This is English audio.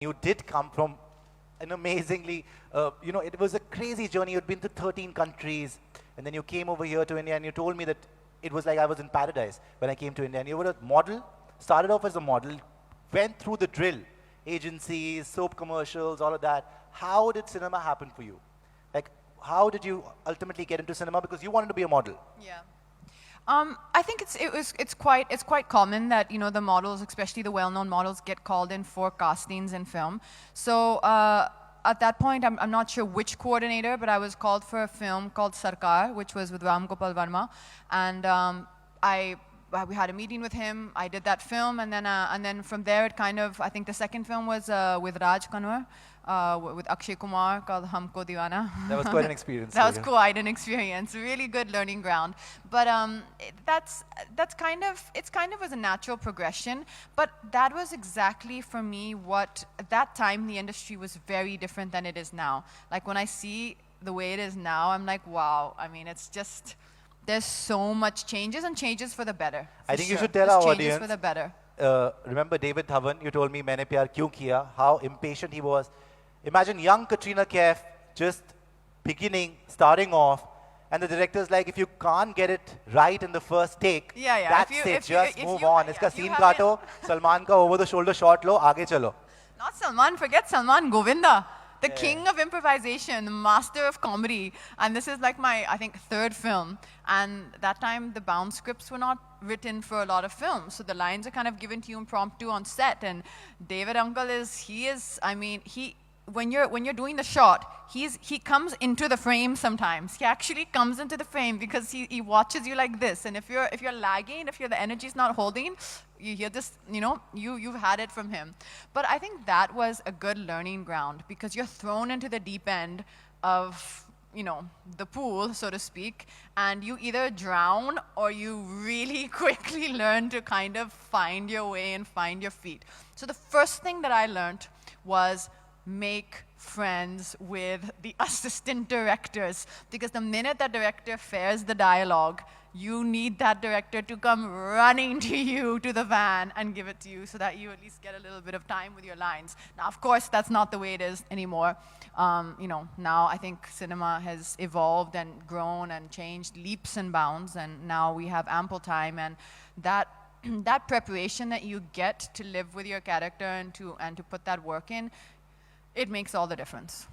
You did come from an amazingly, it was a crazy journey. You'd been to 13 countries, and then you came over here to India, and you told me that it was like I was in paradise when I came to India. And you were a model, started off as a model, went through the drill, agencies, soap commercials, all of that. How did cinema happen for you? Like, how did you ultimately get into cinema? Because you wanted to be a model. Yeah. I think it's quite common that the models, especially the well-known models, get called in for castings in film. So at that point, I'm not sure which coordinator, but I was called for a film called Sarkar, which was with Ram Gopal Verma, and we had a meeting with him. I did that film, and then from there it kind of, I think the second film was with Raj Kanwar, with Akshay Kumar, called Humko Deewana. That was quite an experience. That was quite an experience. Really good learning ground. But that's kind of was a natural progression. But that was exactly for me what at that time the industry was very different than it is now. Like when I see the way it is now, I'm like, wow. I mean, it's just there's so much changes and changes for the better. I think you should tell our audience. Changes for the better. Remember David Dhawan? You told me "Maine Pyar Kyun Kiya." How impatient he was. Imagine young Katrina Kaif just beginning, starting off, and the director's like, if you can't get it right in the first take, that's it, just move on. Iska scene kaato, Salman ka over the shoulder shot lo, aage chalo. Not Salman, forget Salman, Govinda. The king of improvisation, the master of comedy. And this is like my, I think, third film. And that time, the bound scripts were not written for a lot of films. So the lines are kind of given to you impromptu on set. And David Uncle when you're doing the shot, he comes into the frame sometimes. He actually comes into the frame because he watches you like this. And if you're lagging, if the energy's not holding, you hear this, you've had it from him. But I think that was a good learning ground because you're thrown into the deep end of the pool, so to speak, and you either drown or you really quickly learn to kind of find your way and find your feet. So the first thing that I learned was make friends with the assistant directors, because the minute that director fares the dialogue, you need that director to come running to you to the van and give it to you so that you at least get a little bit of time with your lines. Now, of course, that's not the way it is anymore. Now I think cinema has evolved and grown and changed leaps and bounds, and now we have ample time, and that preparation that you get to live with your character and to put that work in, it makes all the difference.